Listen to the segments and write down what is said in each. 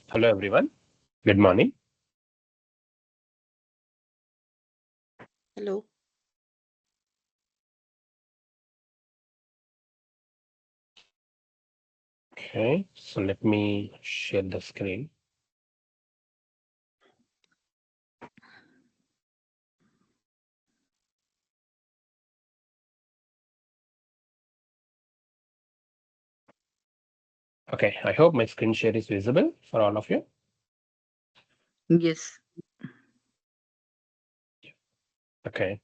Hello, everyone. Good morning. Hello. Okay, so let me share the screen. Okay, I hope my screen share is visible for all of you. Yes. Okay,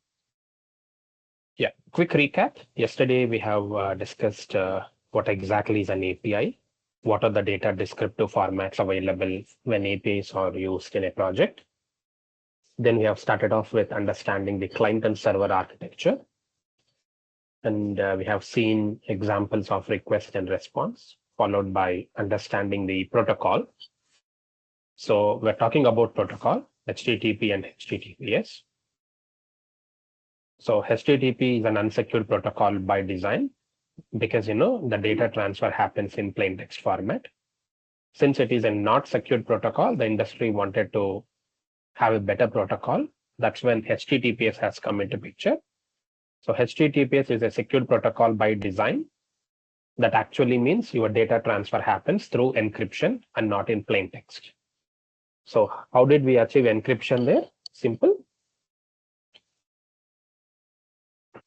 yeah, quick recap. Yesterday, we have discussed what exactly is an API, what are the data descriptive formats available when APIs are used in a project. Then we have started off with understanding the client and server architecture. And we have seen examples of request and response, followed by understanding the protocol. So we're talking about protocol, HTTP and HTTPS. So HTTP is an unsecured protocol by design because the data transfer happens in plain text format. Since it is a not secured protocol, the industry wanted to have a better protocol. That's when HTTPS has come into picture. So HTTPS is a secured protocol by design. That actually means your data transfer happens through encryption and not in plain text. So how did we achieve encryption there? Simple.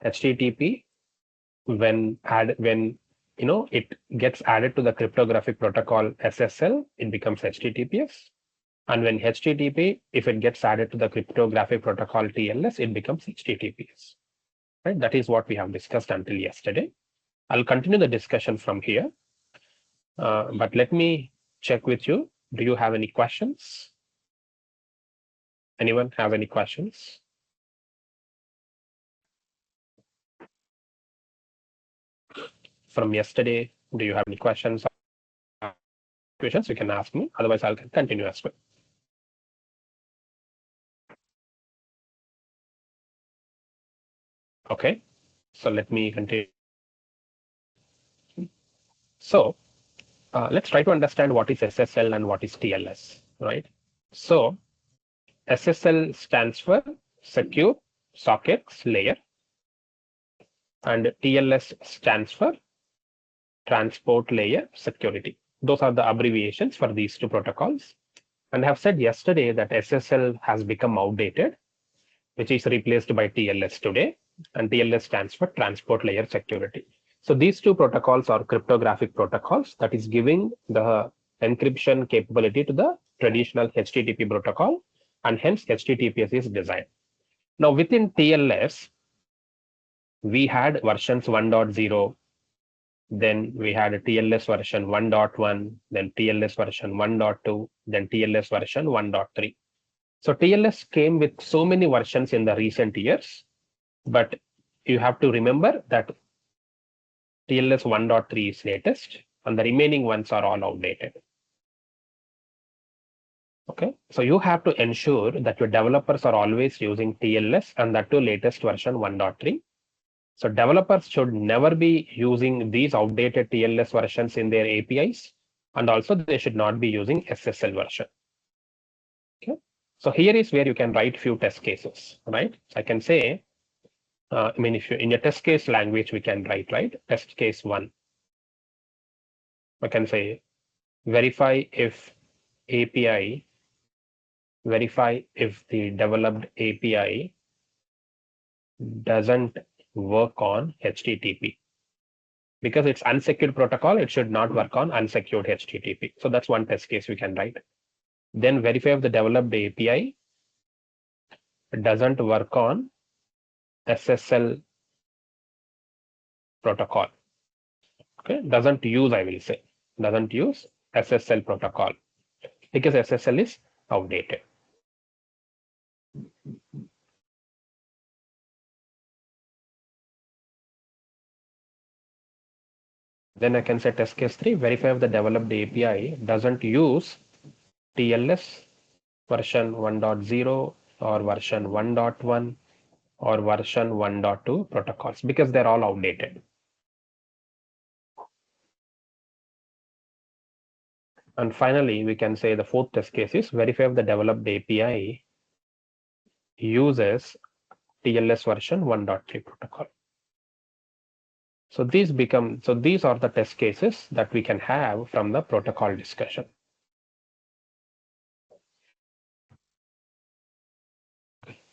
HTTP when it gets added to the cryptographic protocol SSL, it becomes HTTPS. And when HTTP, if it gets added to the cryptographic protocol TLS, it becomes HTTPS. Right? That is what we have discussed until yesterday. I'll continue the discussion from here. But let me check with you. Do you have any questions? Anyone have any questions? From yesterday, do you have any questions? You can ask me. Otherwise, I'll continue as well. Okay, so let me continue. So let's try to understand what is SSL and what is TLS, right? So SSL stands for Secure Sockets Layer, and TLS stands for Transport Layer Security. Those are the abbreviations for these two protocols. And I have said yesterday that SSL has become outdated, which is replaced by TLS today, and TLS stands for Transport Layer Security. So these two protocols are cryptographic protocols that is giving the encryption capability to the traditional HTTP protocol, and hence HTTPS is designed. Now within TLS, we had versions 1.0, then we had a TLS version 1.1, then TLS version 1.2, then TLS version 1.3. So TLS came with so many versions in the recent years, but you have to remember that TLS 1.3 is latest and the remaining ones are all outdated. Okay, so you have to ensure that your developers are always using TLS and that to latest version 1.3. So developers should never be using these outdated TLS versions in their APIs, and also they should not be using SSL version. Okay, so here is where you can write few test cases, right? So I can say, if you in your test case language, we can write, right? Test case 1. I can say verify if API, verify if the developed API doesn't work on HTTP. Because it's unsecured protocol, it should not work on unsecured HTTP. So that's one test case we can write. Then verify if the developed API doesn't work on SSL protocol. Okay, doesn't use, I will say, doesn't use SSL protocol because SSL is outdated. Then I can say test case 3, verify if the developed API doesn't use TLS version 1.0 or version 1.1 or version 1.2 protocols because they're all outdated. And finally, we can say the fourth test case is verify if the developed API uses TLS version 1.3 protocol. So these are the test cases that we can have from the protocol discussion.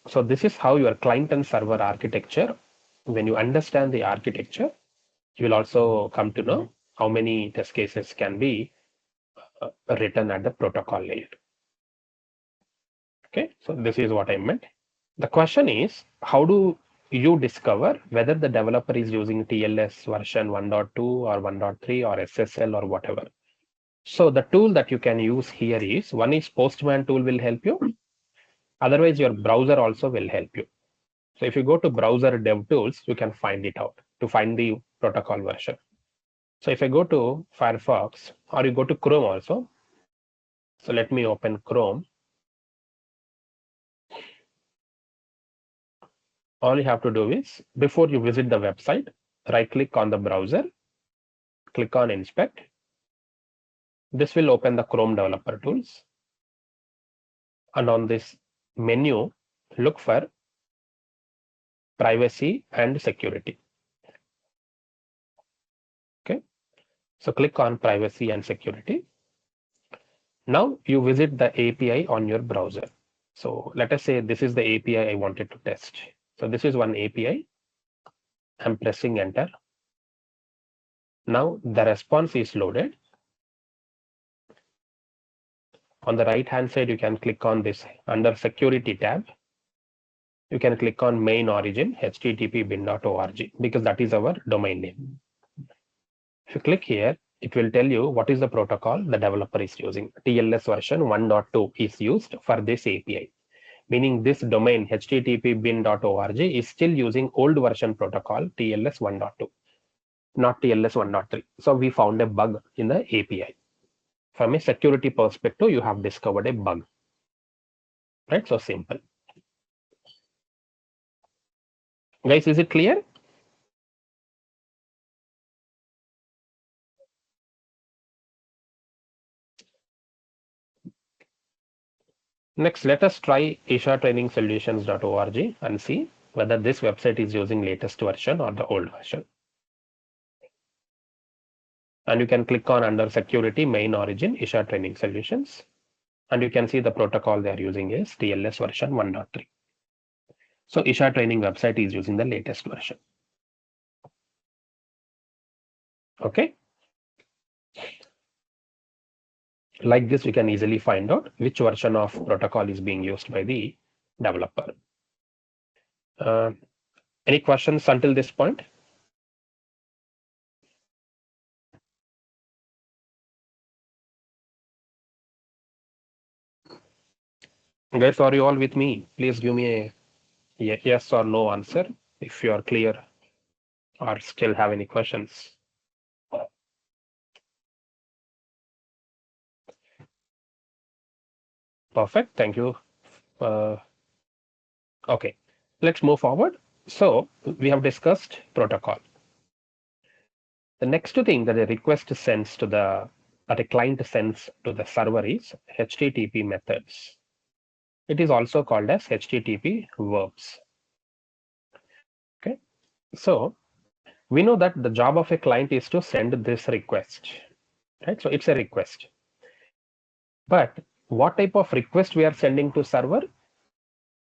So this is how your client and server architecture, when you understand the architecture, you will also come to know how many test cases can be written at the protocol layer. Okay, so this is what I meant. The question is, how do you discover whether the developer is using TLS version 1.2 or 1.3 or SSL or whatever? So the tool that you can use here is, one is Postman tool will help you. Otherwise, your browser also will help you. So if you go to browser dev tools, you can find it out to find the protocol version. So if I go to Firefox or you go to Chrome also. So let me open Chrome. All you have to do is, before you visit the website, right click on the browser, click on inspect. This will open the Chrome developer tools. And on this menu, look for privacy and security. Okay. So click on privacy and security. Now you visit the API on your browser. So let us say this is the API I wanted to test. So this is one API. I'm pressing enter. Now the response is loaded. On the right hand side, you can click on this under security tab. You can click on main origin http bin.org because that is our domain name. If you click here, it will tell you what is the protocol the developer is using. TLS version 1.2 is used for this API, meaning this domain http bin.org is still using old version protocol TLS 1.2, not TLS 1.3. So we found a bug in the API. From a security perspective, you have discovered a bug, right? So simple. Guys, is it clear? Next, let us try Isha Training Solutions.org and see whether this website is using latest version or the old version. And you can click on under security main origin Isha Training Solutions. And you can see the protocol they are using is TLS version 1.3. So Isha Training website is using the latest version. Okay. Like this, we can easily find out which version of protocol is being used by the developer. Any questions until this point? Guys, are you all with me? Please give me a yes or no answer if you are clear or still have any questions. Perfect. Thank you. Okay, let's move forward. So we have discussed protocol. The next thing that a request sends to that a client sends to the server is HTTP methods. It is also called as HTTP verbs. Okay, so we know that the job of a client is to send this request, right? So it's a request. But what type of request we are sending to server,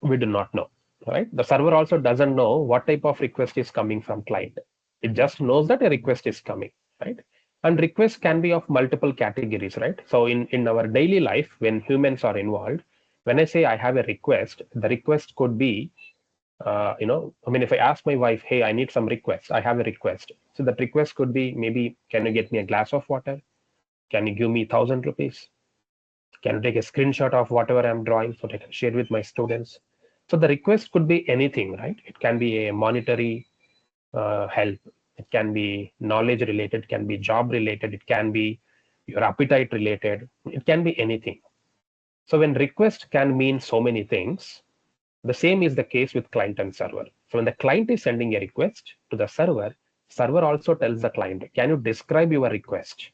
we do not know, right? The server also doesn't know what type of request is coming from client. It just knows that a request is coming, right? And requests can be of multiple categories, right? So in our daily life, when humans are involved, when I say I have a request, the request could be, I mean, if I ask my wife, hey, I need some requests, I have a request. So that request could be maybe, can you get me a glass of water? Can you give me 1,000 rupees? Can you take a screenshot of whatever I'm drawing so that I can share with my students? So the request could be anything, right? It can be a monetary help. It can be knowledge related, it can be job related, it can be your appetite related, it can be anything. So when request can mean so many things, the same is the case with client and server. So when the client is sending a request to the server, server also tells the client, can you describe your request?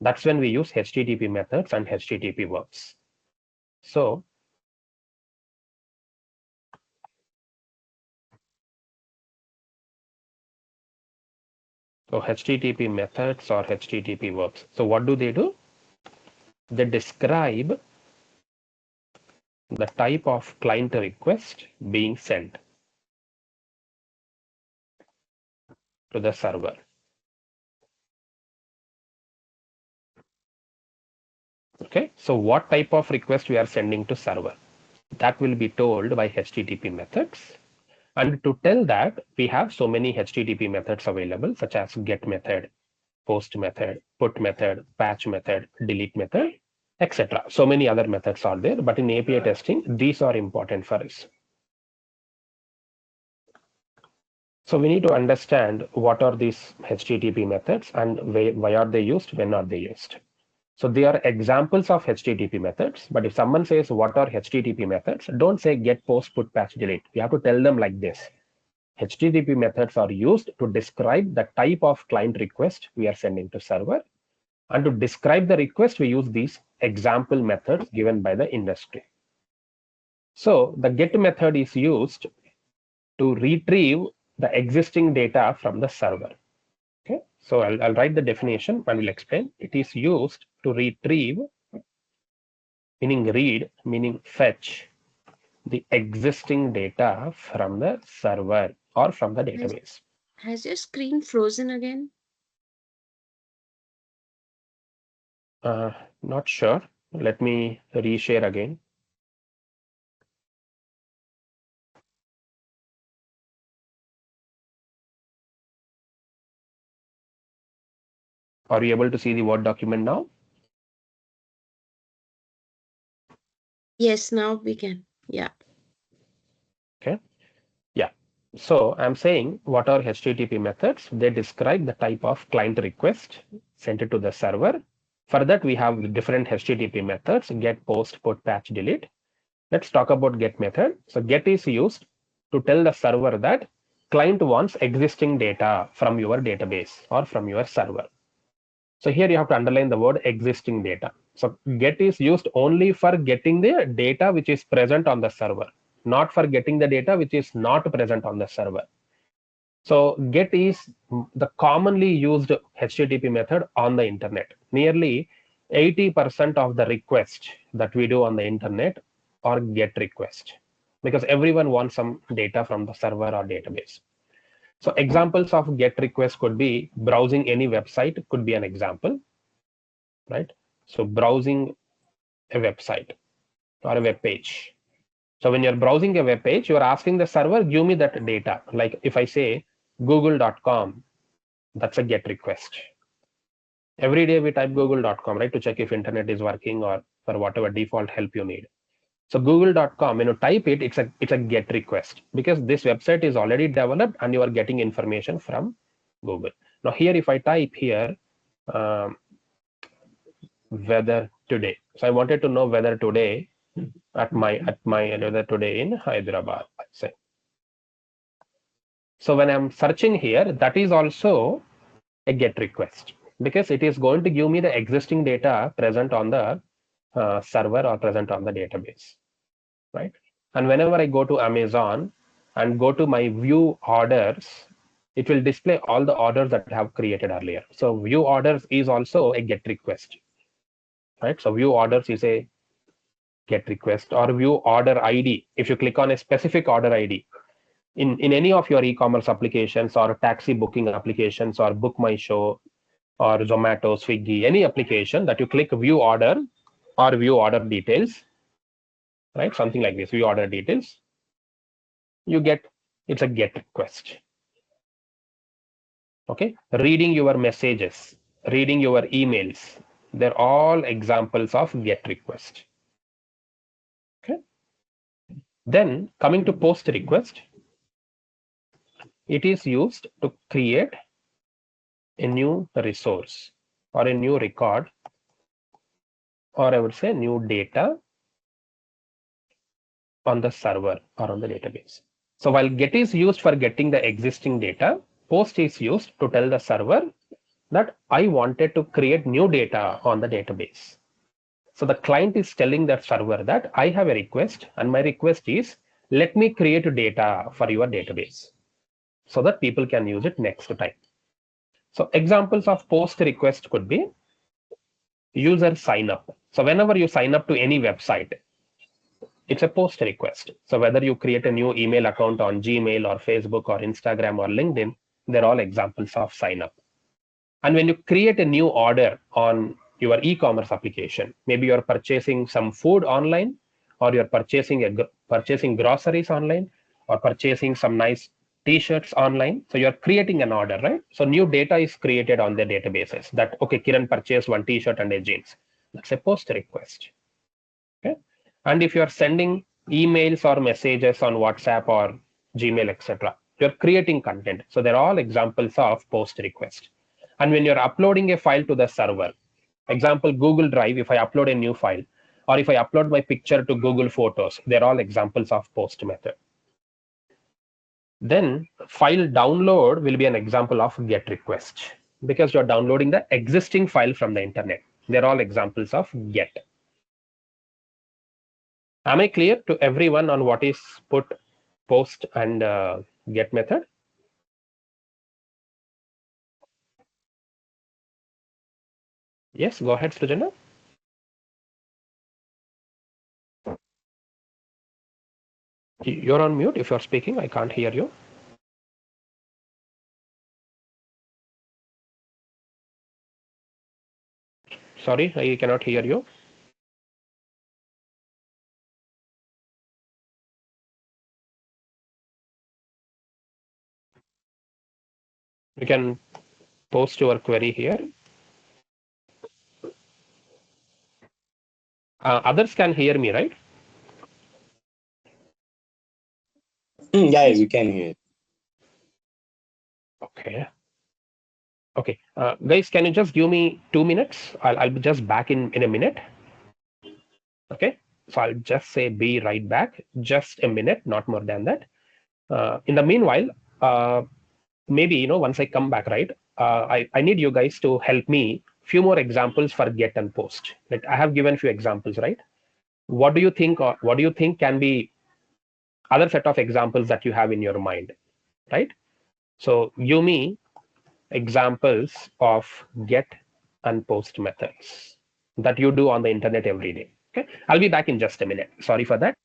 That's when we use HTTP methods and HTTP verbs. So HTTP methods or HTTP verbs. So what do? They describe the type of client request being sent to the server. Okay, so what type of request we are sending to server? That will be told by HTTP methods. And to tell that, we have so many HTTP methods available, such as get method, post method, put method, patch method, delete method, etc. So many other methods are there, but in API testing, these are important for us. So we need to understand what are these HTTP methods and why are they used, when are they used. So they are examples of HTTP methods. But if someone says what are HTTP methods, don't say get, post, put, patch, delete. You have to tell them like this. HTTP methods are used to describe the type of client request we are sending to server. And to describe the request, we use these example methods given by the industry. So the get method is used to retrieve the existing data from the server. Okay, so I'll write the definition and will explain. It is used to retrieve, meaning read, meaning fetch, the existing data from the server or from the database. Has your screen frozen again? Not sure. Let me reshare again. Are you able to see the Word document now? Yes, now we can. Yeah. Okay. Yeah. So I'm saying what are HTTP methods? They describe the type of client request sent to the server. For that, we have different HTTP methods: get, post, put, patch, delete. Let's talk about get method. So get is used to tell the server that client wants existing data from your database or from your server. So here you have to underline the word existing data. So get is used only for getting the data which is present on the server, not for getting the data which is not present on the server. So get is the commonly used HTTP method on the internet. Nearly 80% of the requests that we do on the internet are get request, because everyone wants some data from the server or database. So examples of get request could be browsing any website, could be an example, right? So browsing a website or a web page. So when you're browsing a web page, you're asking the server, give me that data. Like if I say google.com, that's a get request. Every day we type google.com, right, to check if internet is working or for whatever default help you need. So google.com, when you type it, it's a get request, because this website is already developed and you are getting information from Google. Now here, if I type here weather today, so I wanted to know weather today at my weather today in Hyderabad, let's say. So when I'm searching here, that is also a get request, because it is going to give me the existing data present on the server or present on the database, right? And whenever I go to Amazon and go to my view orders, it will display all the orders that I have created earlier. So view orders is also a get request, right? So view orders is a get request, or view order ID. If you click on a specific order ID in any of your e-commerce applications or taxi booking applications or Book My Show or Zomato, Swiggy, any application that you click view order or view order details, right? Something like this, view order details, you get, it's a get request. Okay, reading your messages, reading your emails, they're all examples of get request. Okay, then coming to post request, it is used to create a new resource or a new record, or I would say new data on the server or on the database. So while get is used for getting the existing data, post is used to tell the server that I wanted to create new data on the database. So the client is telling that server that I have a request and my request is let me create data for your database so that people can use it next time. So examples of post request could be user sign up. So whenever you sign up to any website, it's a post request. So whether you create a new email account on Gmail or Facebook or Instagram or LinkedIn, they're all examples of sign up. And when you create a new order on your e-commerce application, maybe you're purchasing some food online, or you're purchasing groceries online, or purchasing some nice t-shirts online. So you're creating an order, right? So new data is created on the databases that okay, Kiran purchased one t-shirt and a jeans. That's a post request. Okay. And if you're sending emails or messages on WhatsApp or Gmail, etc., you're creating content. So they're all examples of post request. And when you're uploading a file to the server, example Google Drive, if I upload a new file, or if I upload my picture to Google Photos, they're all examples of post method. Then file download will be an example of get request because you're downloading the existing file from the internet. They're all examples of get. Am I clear to everyone on what is put, post, and get method? Yes, go ahead, Srijana. You're on mute. If you're speaking, I can't hear you. Sorry, I cannot hear you. You can post your query here. Others can hear me, right? Yeah, Yes. we can hear. Okay. Okay. Guys, can you just give me 2 minutes? I'll be just back in a minute. Okay. So I'll just say be right back. Just a minute, not more than that. In the meanwhile, uh, maybe once I come back, right? I need you guys to help me few more examples for get and post. Like I have given few examples, right? What do you think, or what do you think can be other set of examples that you have in your mind, right? So give me examples of get and post methods that you do on the internet every day. Okay, I'll be back in just a minute. Sorry for that.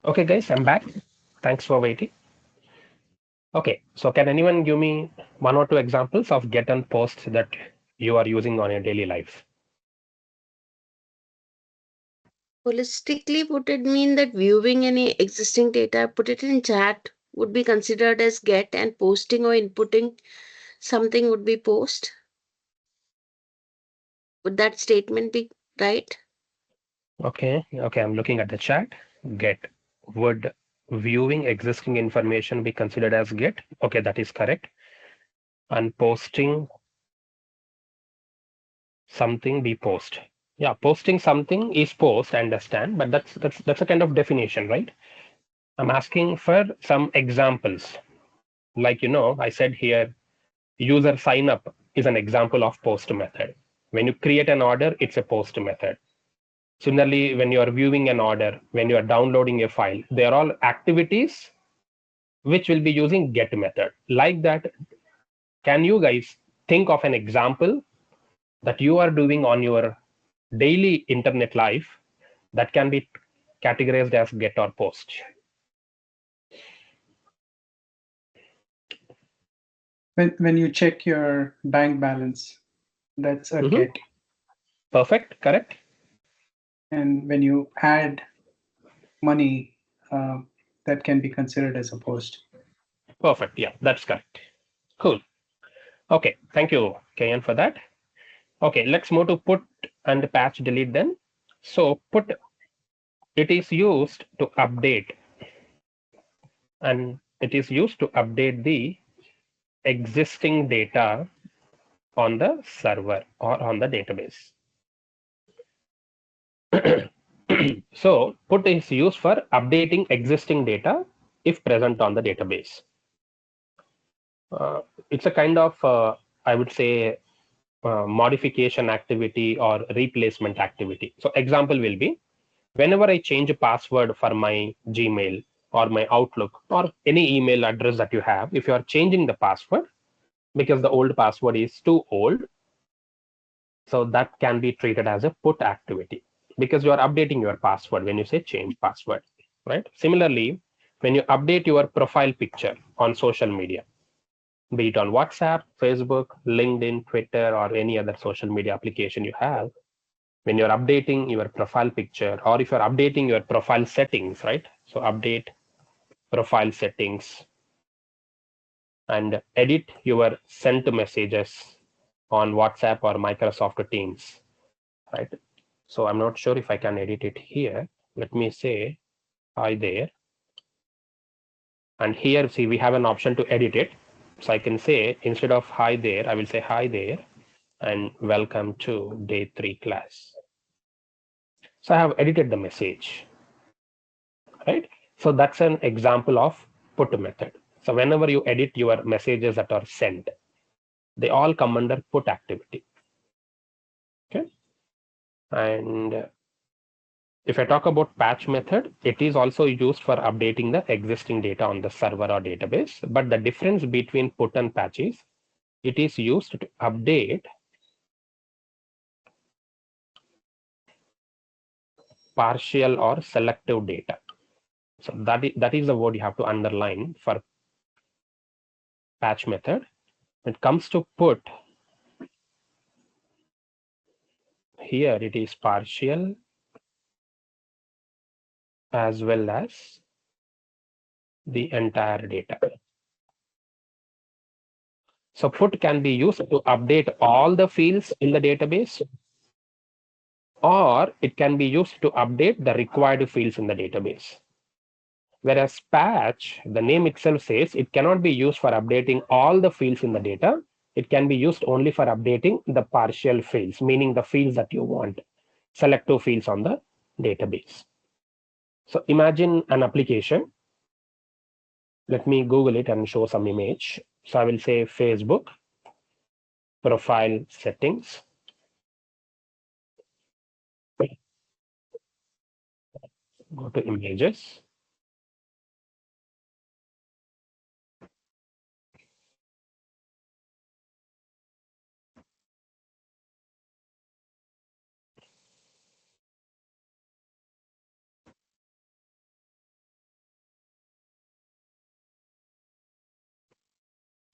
Okay, guys, I'm back. Thanks for waiting. Okay, so can anyone give me one or two examples of get and post that you are using on your daily life? Holistically, would it mean that viewing any existing data, put it in chat, would be considered as get, and posting or inputting something would be post? Would that statement be right? Okay, I'm looking at the chat. Get. Would viewing existing information be considered as get? Okay, that is correct. And posting something be post. Yeah, posting something is post, I understand, but that's a kind of definition, right? I'm asking for some examples. Like I said here, user sign up is an example of post method. When you create an order, it's a post method. Similarly, when you are viewing an order, when you are downloading a file, they are all activities which will be using get method. Like that, can you guys think of an example that you are doing on your daily internet life that can be categorized as get or post? When you check your bank balance, that's a Mhm. get. Perfect, correct. And when you add money, that can be considered as a post. Perfect. Yeah, that's correct. Cool. Okay, thank you, Kayan, for that. Okay, let's move to put and patch delete then. So put, it is used to update, and it is used to update the existing data on the server or on the database. So put is used for updating existing data if present on the database. It's a kind of, I would say, modification activity or replacement activity. So example will be, whenever I change a password for my Gmail or my Outlook or any email address that you have, if you are changing the password because the old password is too old, so that can be treated as a put activity because you are updating your password when you say change password, right? Similarly, when you update your profile picture on social media, be it on WhatsApp, Facebook, LinkedIn, Twitter, or any other social media application you have, when you're updating your profile picture or if you're updating your profile settings, right? So update profile settings and edit your sent messages on WhatsApp or Microsoft Teams, right? So I'm not sure if I can edit it here. Let me say hi there. And here, see, we have an option to edit it. So I can say, instead of hi there, I will say hi there and welcome to day 3 class. So I have edited the message, right? So that's an example of put method. So whenever you edit your messages that are sent, they all come under put activity. Okay. And if I talk about patch method, it is also used for updating the existing data on the server or database. But the difference between put and patch is it is used to update partial or selective data. So that is the word you have to underline for patch method. When it comes to put, here it is partial as well as the entire data. So put can be used to update all the fields in the database, or it can be used to update the required fields in the database. Whereas patch, the name itself says it cannot be used for updating all the fields in the data. It can be used only for updating the partial fields, meaning the fields that you want, selective fields on the database. So imagine an application. Let me Google it and show some image. So I will say Facebook profile settings. Go to images.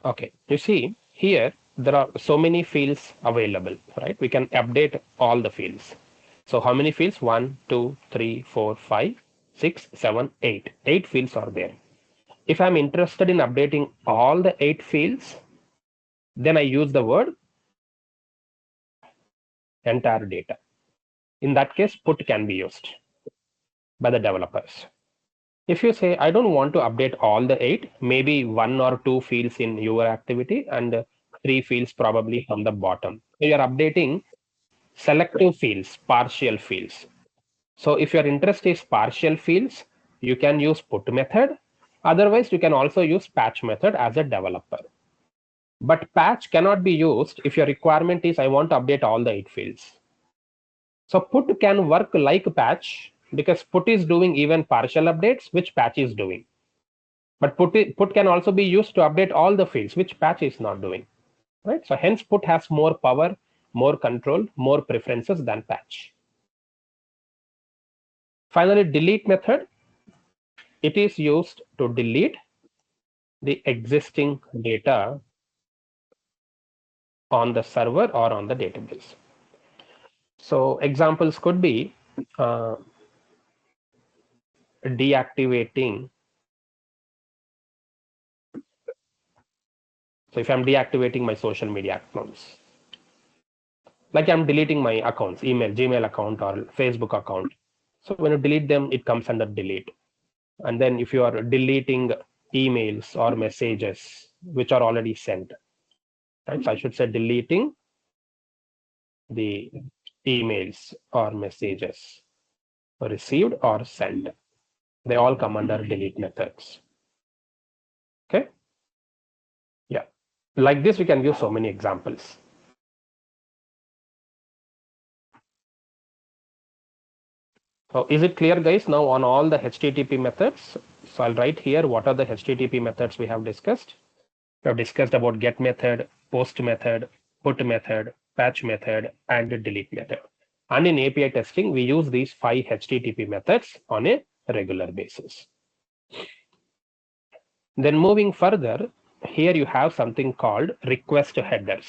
Okay, you see here there are so many fields available, right? We can update all the fields. So how many fields? 1, 2, 3, 4, 5, 6, 7, 8. 8 fields are there. If I'm interested in updating all the 8 fields, then I use the word entire data. In that case, put can be used by the developers. If you say, I don't want to update all the 8, maybe 1 or 2 fields in your activity and 3 fields probably from the bottom. So you're updating selective fields, partial fields. So if your interest is partial fields, you can use put method. Otherwise, you can also use patch method as a developer. But patch cannot be used if your requirement is I want to update all the 8 fields. So put can work like patch because put is doing even partial updates, which patch is doing. But put can also be used to update all the fields, which patch is not doing. Right? So hence put has more power, more control, more preferences than patch. Finally, delete method. It is used to delete the existing data on the server or on the database. So examples could be deactivating. So if I'm deactivating my social media accounts, like I'm deleting my accounts, Gmail account or Facebook account. So when you delete them, it comes under delete. And then if you are deleting emails or messages which are already sent, right? So I should say deleting the emails or messages received or sent. They all come under delete methods. Okay. Yeah. Like this, we can give so many examples. So is it clear, guys, now on all the HTTP methods? So I'll write here what are the HTTP methods we have discussed. We have discussed about get method, post method, put method, patch method, and delete method. And in API testing, we use these 5 HTTP methods on a regular basis. Then moving further, here you have something called request headers.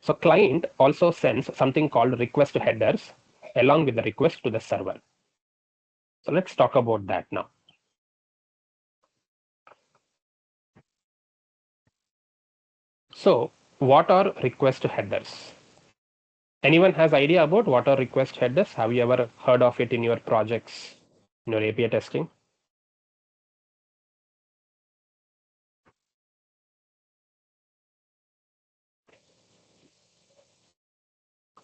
So client also sends something called request headers along with the request to the server. So let's talk about that now. So what are request headers? Anyone has idea about what are request headers? Have you ever heard of it in your projects, in your API testing?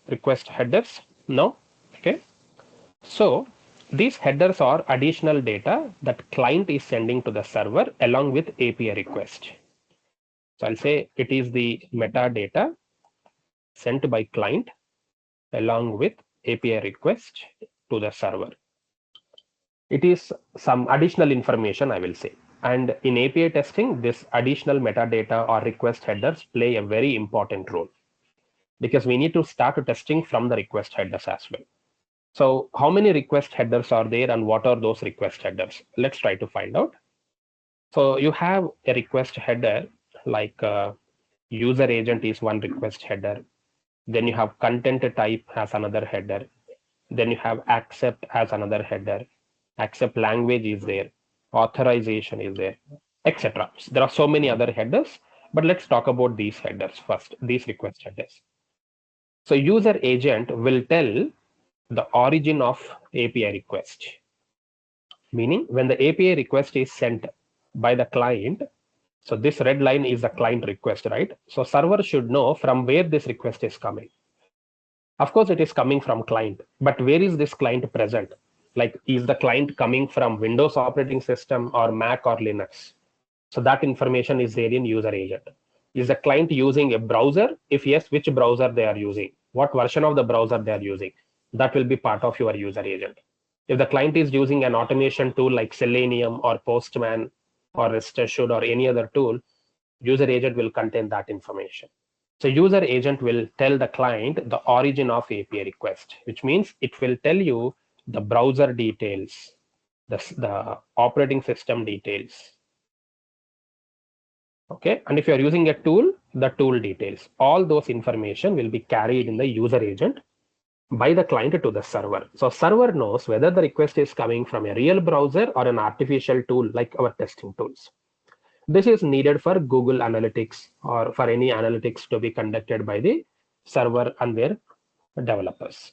Request headers? No? Okay. So these headers are additional data that client is sending to the server along with API request. So I'll say it is the metadata sent by client along with API request to the server. It is some additional information, I will say. And in API testing, this additional metadata or request headers play a very important role because we need to start testing from the request headers as well. So how many request headers are there and what are those request headers? Let's try to find out. So you have a request header like user agent is one request header. Then you have content type as another header. Then you have accept as another header. Accept language is there. Authorization is there, etc. There are so many other headers, but let's talk about these headers first, these request headers. So user agent will tell the origin of API request, meaning when the API request is sent by the client. So this red line is the client request, right? So server should know from where this request is coming. Of course, it is coming from client, but where is this client present? Like, is the client coming from Windows operating system or Mac or Linux? So that information is there in user agent. Is the client using a browser? If yes, which browser they are using? What version of the browser they are using? That will be part of your user agent. If the client is using an automation tool like Selenium or Postman or Rest Assured or any other tool, user agent will contain that information. So user agent will tell the client the origin of API request, which means it will tell you the browser details, the operating system details. Okay, and if you are using a tool, the tool details, all those information will be carried in the user agent by the client to the server. So server knows whether the request is coming from a real browser or an artificial tool like our testing tools. This is needed for Google Analytics or for any analytics to be conducted by the server and their developers.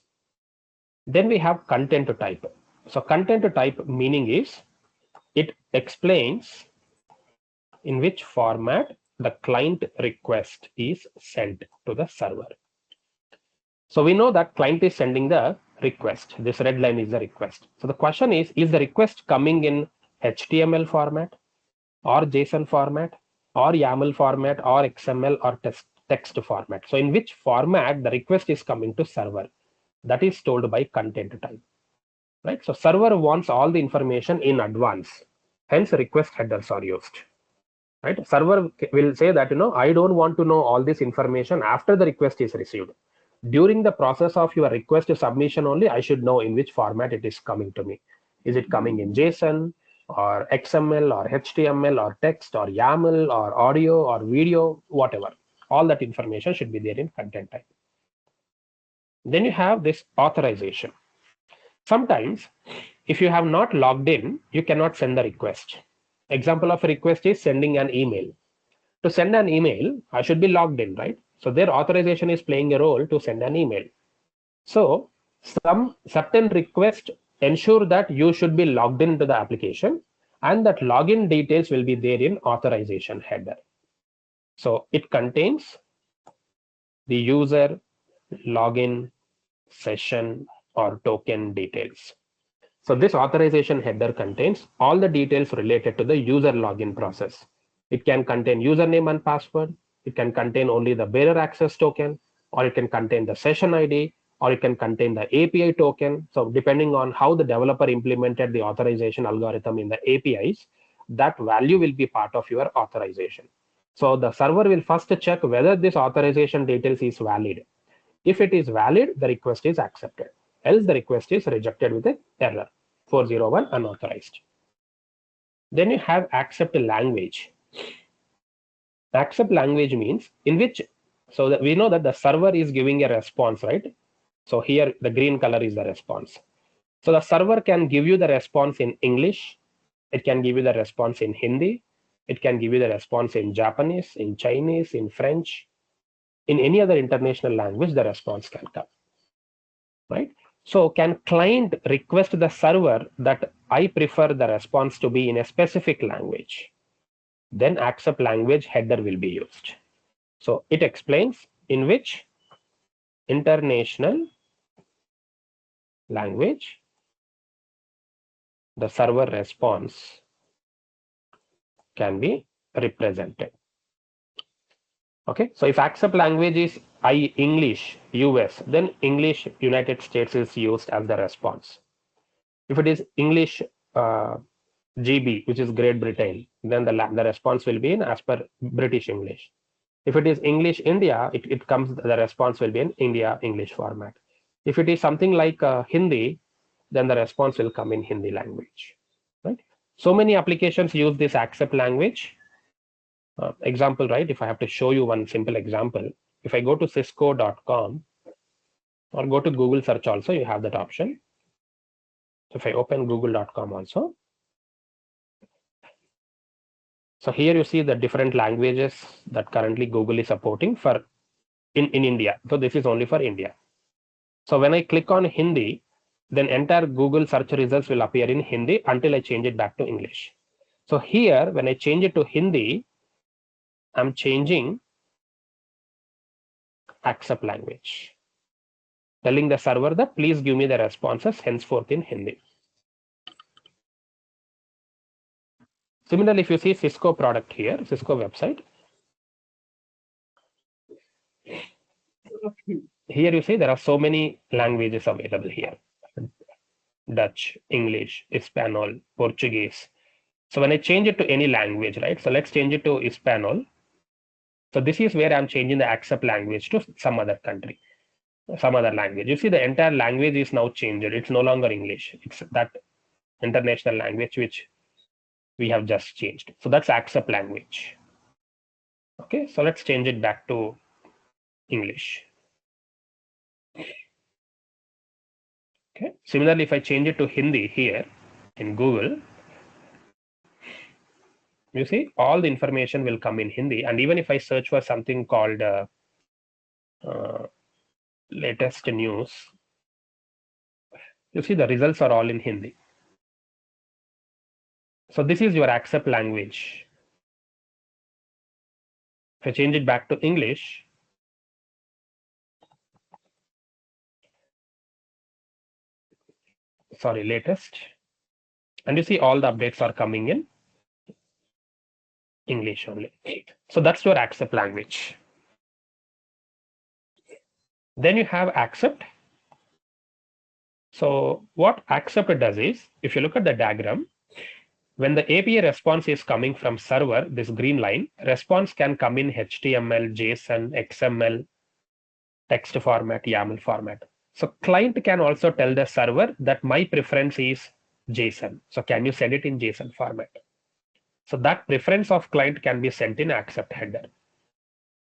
Then we have content type. So content type meaning is it explains in which format the client request is sent to the server. So we know that client is sending the request. This red line is the request. So the question is the request coming in HTML format or JSON format or YAML format or XML or text format? So in which format the request is coming to server? That is told by content type, right? So server wants all the information in advance. Hence request headers are used, right? Server will say that, I don't want to know all this information after the request is received. During the process of your request submission only, I should know in which format it is coming to me. Is it coming in JSON or XML or HTML or text or YAML or audio or video, whatever? All that information should be there in content type. Then you have this authorization. Sometimes if you have not logged in, you cannot send the request. Example of a request is sending an email. To send an email, I should be logged in, right? So their authorization is playing a role to send an email. So some certain request ensure that you should be logged into the application, and that login details will be there in authorization header. So it contains the user login session or token details. So this authorization header contains all the details related to the user login process. It can contain username and password. It can contain only the bearer access token, or it can contain the session ID, or it can contain the API token. So depending on how the developer implemented the authorization algorithm in the APIs, that value will be part of your authorization. So the server will first check whether this authorization details is valid. If it is valid, the request is accepted. Else the request is rejected with an error 401 unauthorized. Then you have accept language. Accept language means in which, so that we know that the server is giving a response, right? So here the green color is the response. So the server can give you the response in English. It can give you the response in Hindi. It can give you the response in Japanese, in Chinese, in French. In any other international language, the response can come, right? So can client request the server that I prefer the response to be in a specific language? Then accept language header will be used. So it explains in which international language the server response can be represented. Okay, so if accept language is English US, then English United States is used as the response. If it is English GB, which is Great Britain, then the response will be in as per British English. If it is English India, it comes, the response will be in India English format. If it is something like Hindi, then the response will come in Hindi language, right? So many applications use this accept language. Example, right? If I have to show you one simple example, if I go to cisco.com or go to Google search also, you have that option. So if I open google.com also, so here you see the different languages that currently Google is supporting for in India. So this is only for India. So when I click on Hindi, then entire Google search results will appear in Hindi until I change it back to English. So here, when I change it to Hindi, I'm changing accept language, telling the server that please give me the responses henceforth in Hindi. Similarly, if you see Cisco product here, Cisco website, here you see there are so many languages available here. Dutch, English, Espanol, Portuguese. So when I change it to any language, right? So let's change it to Espanol. So this is where I'm changing the accept language to some other country, some other language. You see the entire language is now changed. It's no longer English. It's that international language, which we have just changed. So that's accept language. Okay, so let's change it back to English. Okay, similarly, if I change it to Hindi here in Google, you see all the information will come in Hindi. And even if I search for something called latest news, you see the results are all in Hindi. So this is your accept language. If I change it back to English, sorry, latest, and you see all the updates are coming in English only. So that's your accept language. Then you have accept. So what accept does is, if you look at the diagram, when the API response is coming from server, this green line, response can come in HTML, JSON, XML, text format, YAML format. So client can also tell the server that my preference is JSON. So can you send it in JSON format? So that preference of client can be sent in accept header.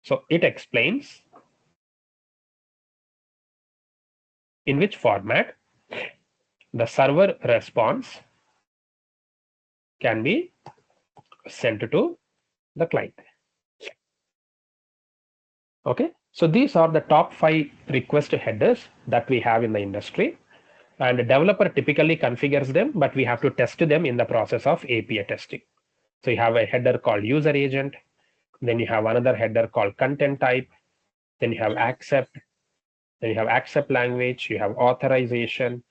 So it explains in which format the server response can be sent to the client. Okay, so these are the top 5 request headers that we have in the industry, and the developer typically configures them, but we have to test them in the process of API testing. So you have a header called user agent, then you have another header called content type, then you have accept, then you have accept language, you have authorization.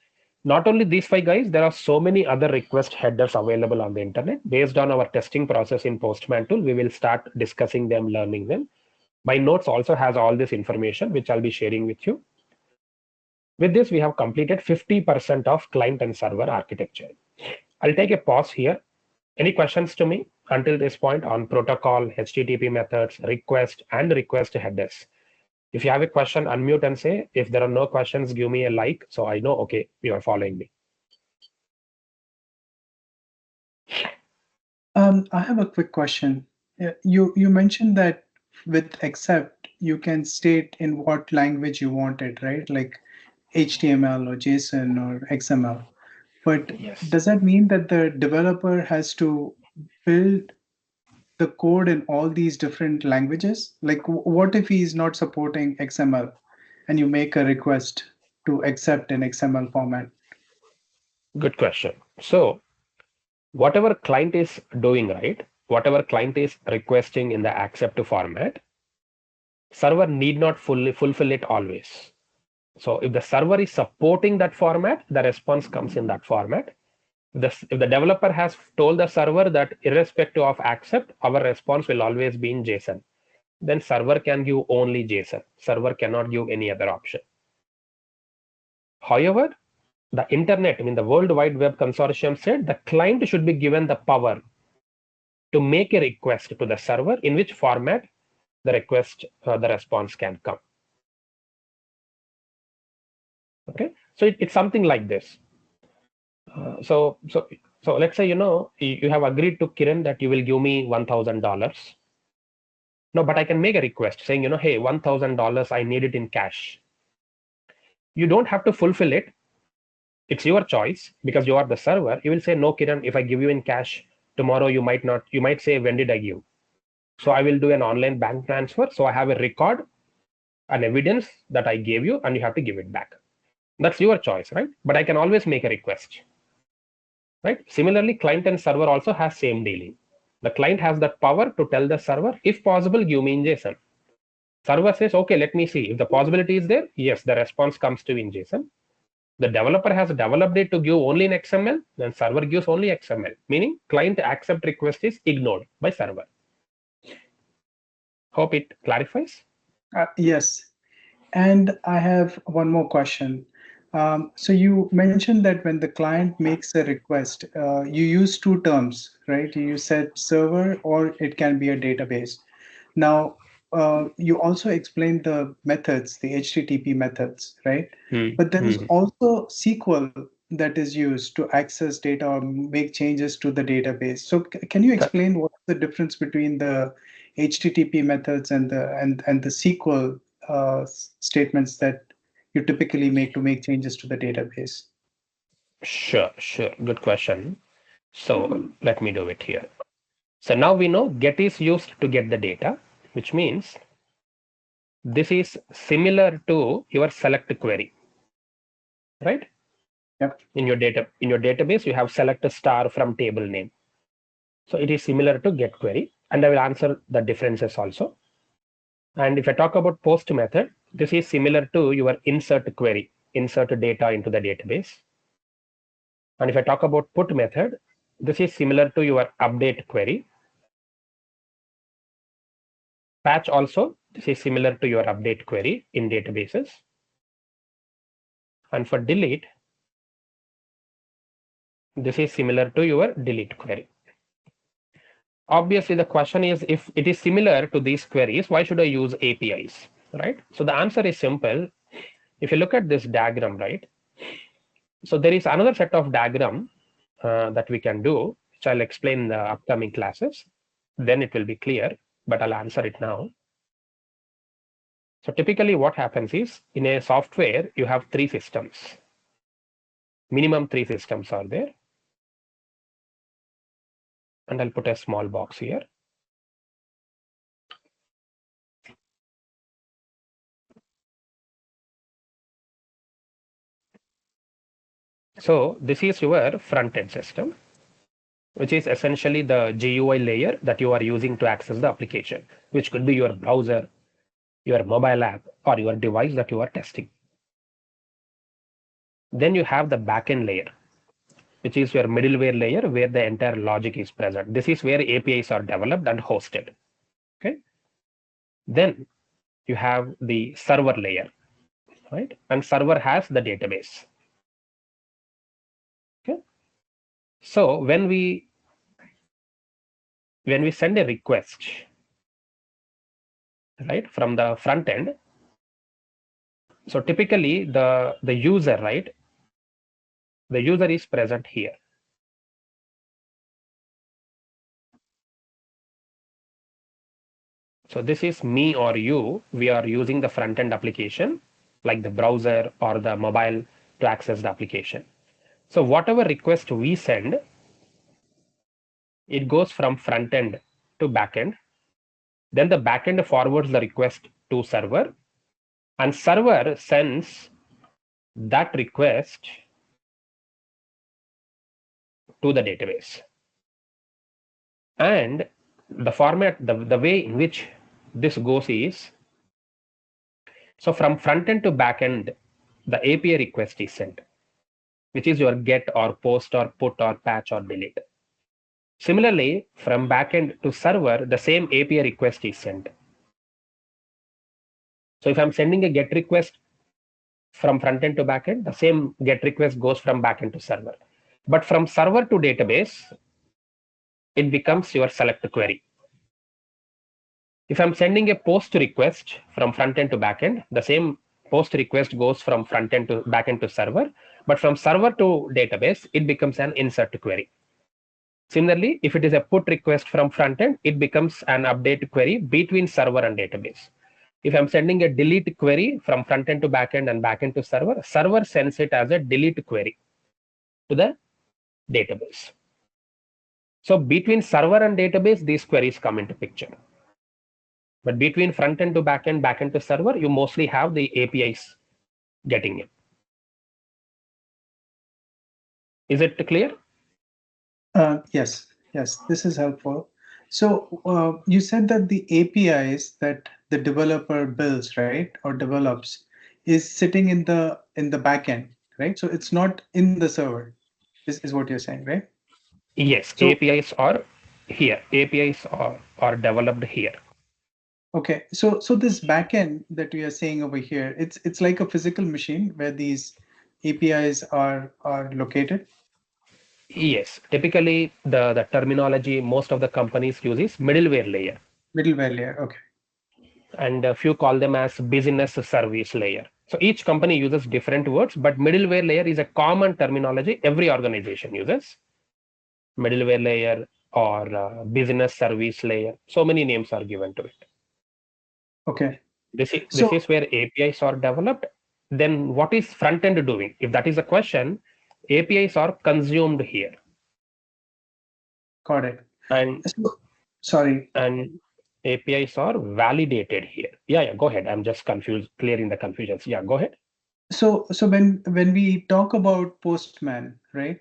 Not only these 5 guys, there are so many other request headers available on the internet. Based on our testing process in Postman tool, we will start discussing them, learning them. My notes also has all this information, which I'll be sharing with you. With this, we have completed 50% of client and server architecture. I'll take a pause here. Any questions to me until this point on protocol, HTTP methods, request, and request headers? If you have a question, unmute and say. If there are no questions, give me a like so I know, okay, you are following me. I have a quick question. You mentioned that with accept, you can state in what language you want it, right? Like HTML or JSON or XML. But Yes. does that mean that the developer has to build the code in all these different languages? Like, what if he's not supporting XML and you make a request to accept in XML format? Good question. So whatever client is doing, right? Whatever client is requesting in the accept format, server need not fully fulfill it always. So if the server is supporting that format, the response comes in that format. If the developer has told the server that irrespective of accept, our response will always be in JSON, then server can give only JSON. Server cannot give any other option. However, the internet, I mean the World Wide Web Consortium said the client should be given the power to make a request to the server in which format the request, the response can come. Okay, so it's something like this. So let's say you have agreed to Kiran that you will give me $1,000. No, but I can make a request saying hey, $1,000 I need it in cash. You don't have to fulfill it. It's your choice because you are the server. You will say no, Kiran. If I give you in cash tomorrow, you might not. You might say when did I give? So I will do an online bank transfer. So I have a record, an evidence that I gave you, and you have to give it back. That's your choice, right? But I can always make a request. Right? Similarly, client and server also has same dealing. The client has that power to tell the server, if possible, give me in JSON. Server says, okay, let me see. If the possibility is there, yes, the response comes to in JSON. The developer has developed it to give only in XML, then server gives only XML, meaning client accept request is ignored by server. Hope it clarifies. Yes. And I have one more question. So you mentioned that when the client makes a request, you use 2 terms, right? You said server or it can be a database. Now, you also explained the methods, the HTTP methods, right? But there is also SQL that is used to access data or make changes to the database. So can you explain what's the difference between the HTTP methods and the SQL statements that you typically make to make changes to the database? Sure. Good question. So let me do it here. So now we know get is used to get the data, which means this is similar to your select query, right? Yep. In your database, you have select a star from table name. So it is similar to get query, and I will answer the differences also. And if I talk about post method, this is similar to your insert query, insert data into the database. And if I talk about put method, this is similar to your update query. Patch also, this is similar to your update query in databases. And for delete, this is similar to your delete query. Obviously, the question is, if it is similar to these queries, why should I use APIs, right? So the answer is simple. If you look at this diagram, right? So there is another set of diagram that we can do, which I'll explain in the upcoming classes. Then it will be clear, but I'll answer it now. So typically what happens is, in a software, you have 3 systems. Minimum 3 systems are there. And I'll put a small box here. So this is your front-end system, which is essentially the GUI layer that you are using to access the application, which could be your browser, your mobile app, or your device that you are testing. Then you have the backend layer, which is your middleware layer where the entire logic is present. This is where APIs are developed and hosted. Okay. Then you have the server layer, right? And server has the database. Okay. So when we send a request, right, from the front end, so typically the user, right, the user is present here. So this is me or you. We are using the front end application like the browser or the mobile to access the application. So whatever request we send, it goes from front end to back end. Then the back end forwards the request to server, and server sends that request to the database. And the format, the way in which this goes is, so from front end to back end, the API request is sent, which is your get or post or put or patch or delete. Similarly, from backend to server, the same API request is sent. So if I'm sending a get request from frontend to backend, the same get request goes from backend to server. But from server to database, it becomes your select query. If I'm sending a post request from frontend to backend, the same post request goes from frontend to backend to server. But from server to database, it becomes an insert query. Similarly, if it is a put request from frontend, it becomes an update query between server and database. If I'm sending a delete query from frontend to backend and backend to server, server sends it as a delete query to the database. So between server and database, these queries come into picture. But between frontend to backend to server, you mostly have the APIs getting it. Is it clear? Yes, this is helpful. So you said that the APIs that the developer builds, right, or develops, is sitting in the backend, right? So it's not in the server, is what you're saying, right? Yes, So, APIs are here. APIs are developed here. okay, so this backend that we are saying over here, it's like a physical machine where these APIs are located. Yes, typically the terminology most of the companies use is middleware layer. Middleware layer, okay. And a few call them as business service layer. So each company uses different words, but middleware layer is a common terminology every organization uses. Middleware layer or business service layer. So many names are given to it. Okay. This So is where APIs are developed. Then what is front end doing? If that is a question, APIs are consumed here. got it. And Sorry. and APIs are validated here. Yeah, go ahead. I'm just confused, clearing the confusions. Yeah, go ahead. So when we talk about Postman, right?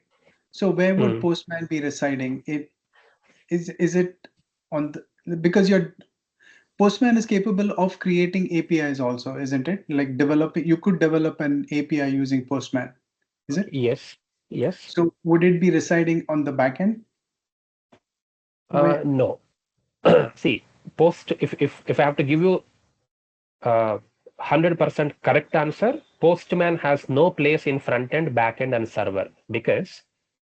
So where would Hmm. Postman be residing? Is it on the, because your Postman is capable of creating APIs also, isn't it? Like developing, you could develop an API using Postman, is it? Yes, yes. So would it be residing on the backend? No. See, if I have to give you 100% correct answer, Postman has no place in front end, back end, and server, because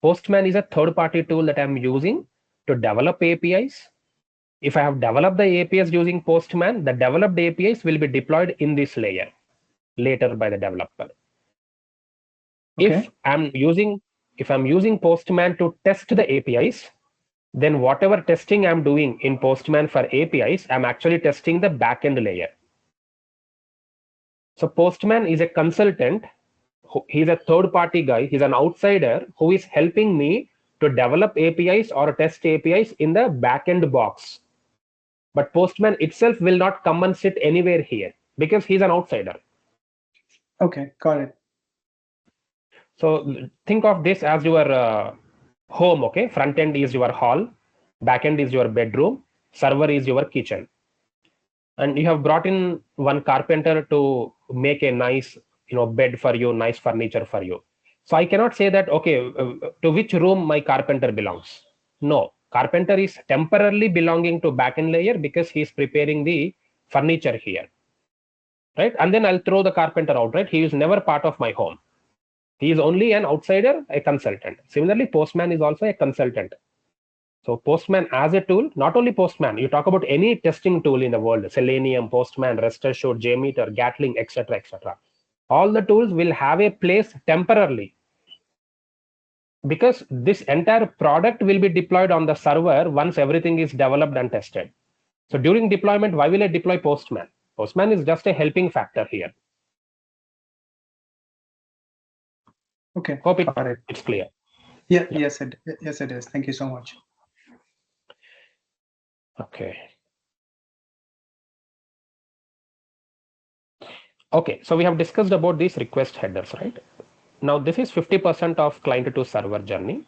Postman is a third party tool that I'm using to develop APIs. If I have developed the APIs using Postman, the developed APIs will be deployed in this layer later by the developer. Okay. If I'm using Postman to test the APIs, then whatever testing I'm doing in Postman for APIs, I'm actually testing the backend layer. So Postman is a consultant. He's a third party guy. He's an outsider who is helping me to develop APIs or test APIs in the backend box. But Postman itself will not come and sit anywhere here because he's an outsider. Okay, got it. So think of this as your home. Okay, front end is your hall, back end is your bedroom, server is your kitchen, and you have brought in one carpenter to make a nice, bed for you, nice furniture for you. So I cannot say that, okay, to which room my carpenter belongs. No, carpenter is temporarily belonging to backend layer because he is preparing the furniture here, right? And then I'll throw the carpenter out, right? He is never part of my home. He is only an outsider, a consultant. Similarly, Postman is also a consultant. So Postman as a tool, not only Postman, you talk about any testing tool in the world, Selenium, Postman, Rest Assured, Jmeter, Gatling, etc., etc. All the tools will have a place temporarily because this entire product will be deployed on the server once everything is developed and tested. So during deployment, why will I deploy Postman? Postman is just a helping factor here. Okay, Hope got it. it's clear. Yeah, yes, it is. Thank you so much. Okay. Okay, so we have discussed about these request headers, right? Now this is 50% of client to server journey.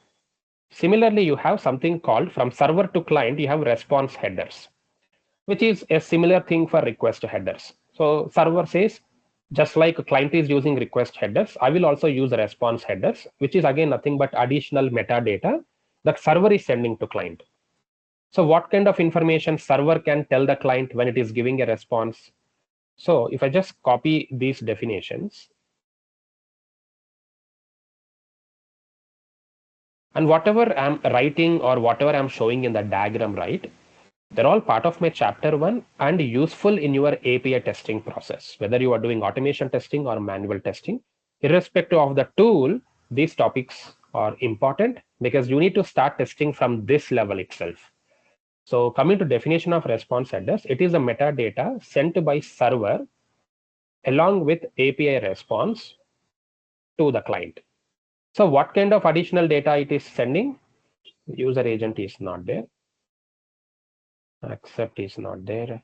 Similarly, you have something called from server to client, you have response headers, which is a similar thing for request headers. So server says, just like a client is using request headers, I will also use response headers, which is again nothing but additional metadata that server is sending to client. So what kind of information server can tell the client when it is giving a response? So if I just copy these definitions, and whatever I'm writing or whatever I'm showing in the diagram, right, they're all part of my chapter 1 and useful in your API testing process, whether you are doing automation testing or manual testing. Irrespective of the tool, these topics are important because you need to start testing from this level itself. So coming to definition of response headers, it is a metadata sent by server along with API response to the client. So what kind of additional data it is sending? User agent is not there. Accept is not there.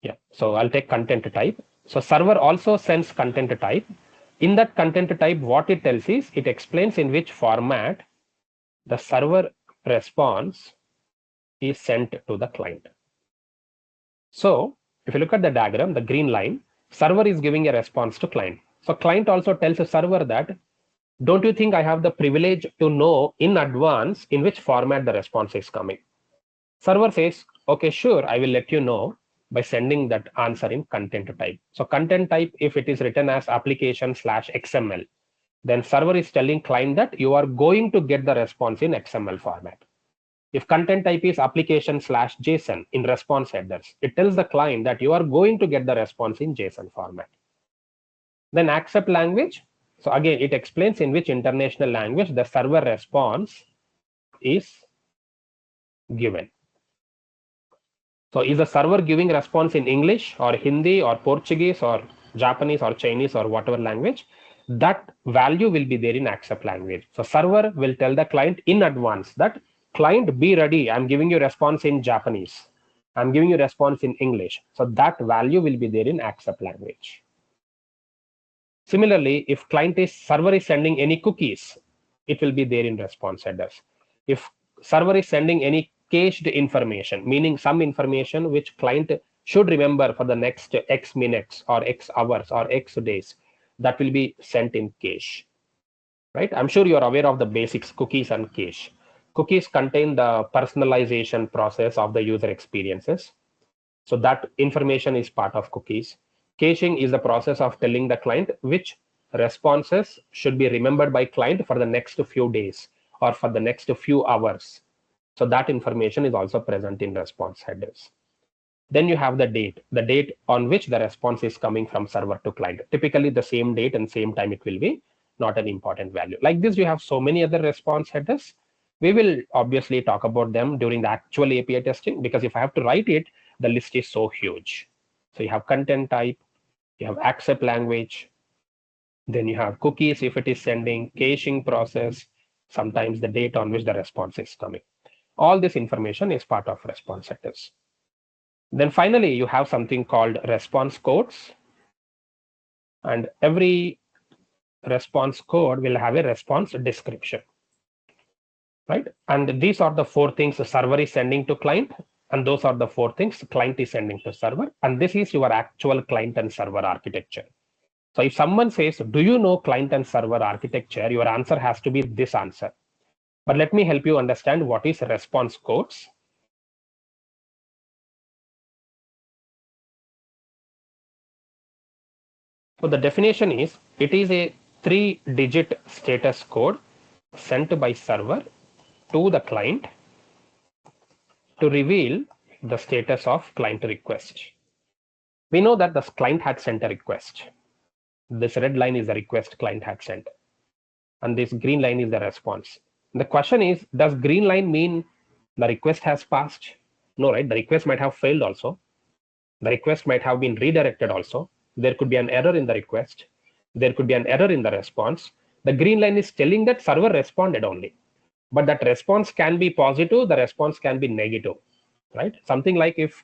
Yeah, so I'll take content type. So server also sends content type. In that content type, what it tells is it explains in which format the server response is sent to the client. So if you look at the diagram, the green line, server is giving a response to client. So client also tells the server that, don't you think I have the privilege to know in advance in which format the response is coming? Server says, okay, sure, I will let you know by sending that answer in content type. So content type, if it is written as application/XML, then server is telling client that you are going to get the response in XML format. If content type is application/JSON in response headers, it tells the client that you are going to get the response in JSON format. Then accept language. So again, it explains in which international language the server response is given. So is the server giving response in English or Hindi or Portuguese or Japanese or Chinese or whatever language? That value will be there in accept language. So server will tell the client in advance that client, be ready. I'm giving you response in Japanese. I'm giving you response in English. So that value will be there in accept language. Similarly, if server is sending any cookies, it will be there in response headers. If server is sending any cached information, meaning some information which client should remember for the next X minutes or X hours or X days, that will be sent in cache. Right? I'm sure you are aware of the basics, cookies and cache. Cookies contain the personalization process of the user experiences. So that information is part of cookies. Caching is the process of telling the client which responses should be remembered by client for the next few days or for the next few hours. So that information is also present in response headers. Then you have the date on which the response is coming from server to client. Typically the same date and same time it will be, not an important value. Like this, you have so many other response headers. We will obviously talk about them during the actual API testing, because if I have to write it, the list is so huge. So you have content type, you have accept language, then you have cookies if it is sending, caching process, sometimes the date on which the response is coming. All this information is part of response headers. Then finally, you have something called response codes. And every response code will have a response description. Right? And these are the 4 things the server is sending to client. And those are the 4 things client is sending to server. And this is your actual client and server architecture. So if someone says, do you know client and server architecture? Your answer has to be this answer. But let me help you understand what is response codes. So the definition is, it is a 3-digit status code sent by server to the client to reveal the status of client request. We know that the client had sent a request. This red line is the request client had sent. And this green line is the response. The question is, does green line mean the request has passed? No, right? The request might have failed also. The request might have been redirected also. There could be an error in the request. There could be an error in the response. The green line is telling that server responded only. But that response can be positive, the response can be negative, right? Something like if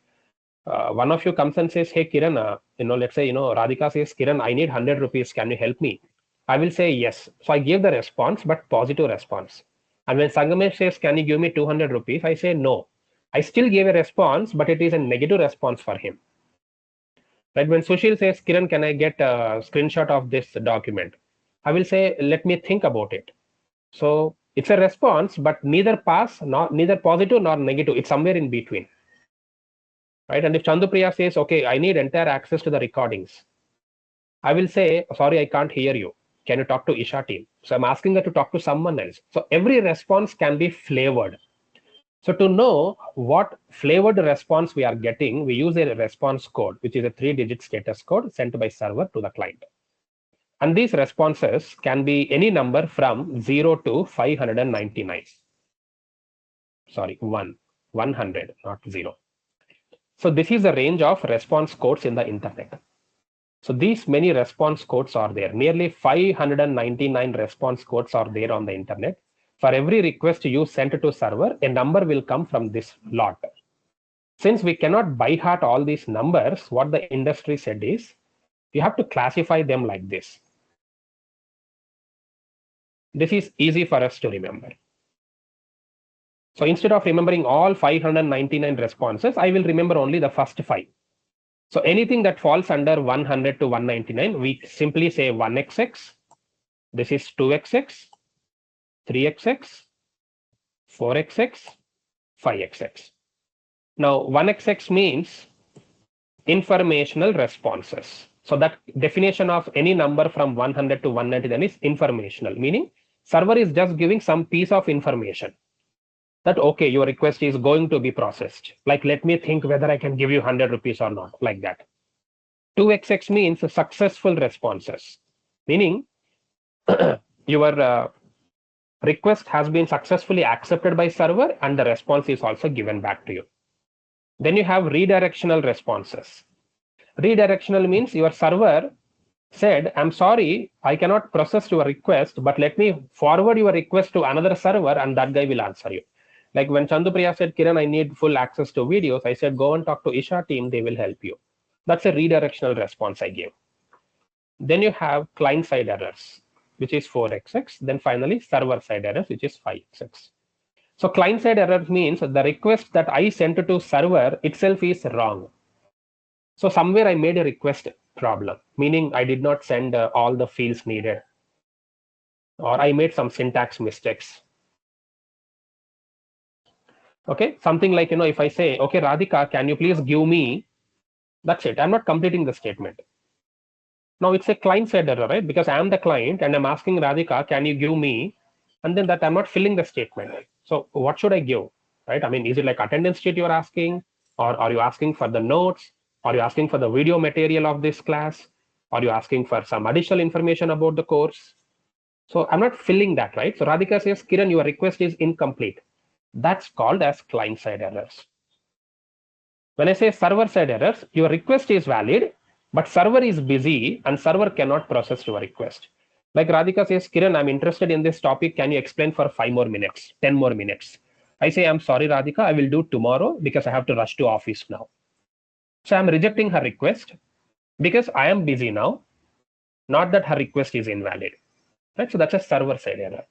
one of you comes and says, hey, Kiran, let's say, Radhika says, Kiran, I need 100 rupees. Can you help me? I will say yes. So I give the response, but positive response. And when Sangamesh says, can you give me 200 rupees? I say no. I still gave a response, but it is a negative response for him. Right? When Sushil says, Kiran, can I get a screenshot of this document? I will say, let me think about it. So it's a response, but neither positive nor negative. It's somewhere in between. Right? And if Chandupriya says, okay, I need entire access to the recordings, I will say, sorry, I can't hear you. Can you talk to Isha team? So I'm asking her to talk to someone else. So every response can be flavored. So to know what flavored response we are getting, we use a response code, which is a 3-digit status code sent by server to the client. And these responses can be any number from 0 to 599. Sorry, 100, not 0. So this is the range of response codes in the internet. So these many response codes are there. Nearly 599 response codes are there on the internet. For every request you sent to server, a number will come from this lot. Since we cannot by heart all these numbers, what the industry said is, you have to classify them like this. This is easy for us to remember. So instead of remembering all 599 responses, I will remember only the first 5. So anything that falls under 100 to 199, we simply say 1xx, this is 2xx, 3xx, 4xx, 5xx. Now 1xx means informational responses. So that definition of any number from 100 to 199 is informational, meaning server is just giving some piece of information. that, okay, your request is going to be processed. Like, let me think whether I can give you 100 rupees or not, like that. 2xx means successful responses, meaning your request has been successfully accepted by server and the response is also given back to you. Then you have redirectional responses. Redirectional means your server said, I'm sorry, I cannot process your request, but let me forward your request to another server and that guy will answer you. Like when Chandupriya said, Kiran, I need full access to videos, I said, go and talk to Isha team, they will help you. That's a redirectional response I gave. Then you have client side errors, which is 4xx. Then finally server side errors, which is 5xx. So client side errors means the request that I sent to server itself is wrong. So somewhere I made a request problem, meaning I did not send all the fields needed, or I made some syntax mistakes. Okay, something like, if I say, okay, Radhika, can you please give me, that's it. I'm not completing the statement. Now it's a client side error, right? Because I'm the client and I'm asking Radhika, can you give me? And then that I'm not filling the statement. So what should I give, right? I mean, is it like attendance sheet you're asking, or are you asking for the notes? Are you asking for the video material of this class? Are you asking for some additional information about the course? So I'm not filling that, right? So Radhika says, Kiran, your request is incomplete. That's called as client side errors. When I say server side errors, your request is valid, but server is busy and server cannot process your request. Like Radhika says, Kiran, I'm interested in this topic. Can you explain for 5 more minutes, 10 more minutes? I say, I'm sorry, Radhika, I will do tomorrow because I have to rush to office now. So I'm rejecting her request because I am busy now, not that her request is invalid. Right? So that's a server side error.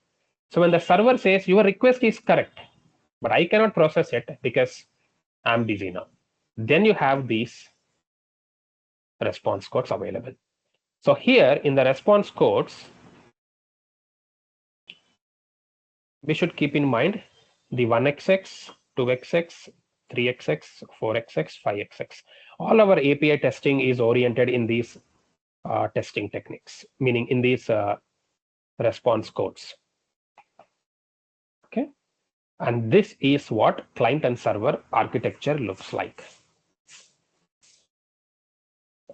So when the server says your request is correct, but I cannot process it because I'm busy now, then you have these response codes available. So here in the response codes, we should keep in mind the 1xx, 2xx, 3xx, 4xx, 5xx. All our API testing is oriented in these testing techniques, meaning in these response codes. Okay. And this is what client and server architecture looks like.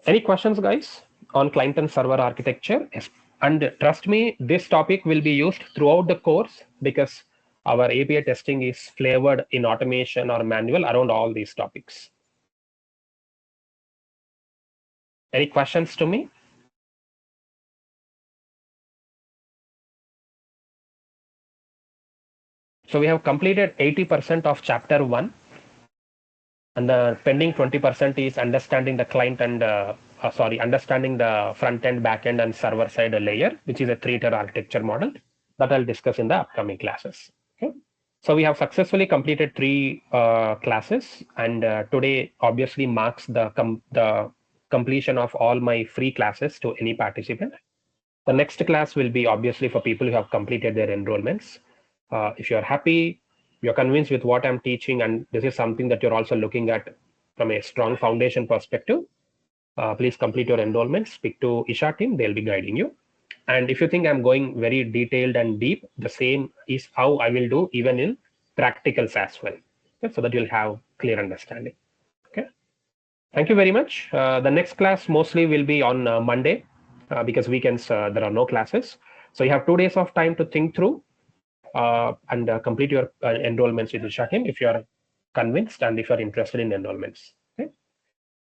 Any questions, guys, on client and server architecture? Yes. And trust me, this topic will be used throughout the course because our API testing is flavored in automation or manual around all these topics. Any questions to me? So we have completed 80% of chapter 1. And the pending 20% is understanding the client and understanding the front end, back end, and server side layer, which is a 3-tier architecture model that I'll discuss in the upcoming classes. Okay. So we have successfully completed 3 classes, and today obviously marks the completion of all my free classes to any participant. The next class will be obviously for people who have completed their enrollments. If you're happy, you're convinced with what I'm teaching, and this is something that you're also looking at from a strong foundation perspective, please complete your enrollment, speak to Isha team, they'll be guiding you. And if you think I'm going very detailed and deep, the same is how I will do even in practicals as well, okay, so that you'll have clear understanding. Okay. Thank you very much. The next class mostly will be on Monday because weekends there are no classes. So you have 2 days of time to think through and complete your enrollments with Isha team if you are convinced and if you are interested in enrollments. Okay.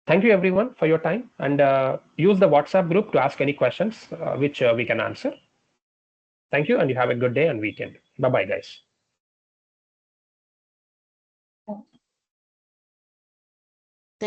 Thank you everyone for your time, and use the WhatsApp group to ask any questions which we can answer. Thank you, and you have a good day and weekend. Bye-bye, guys.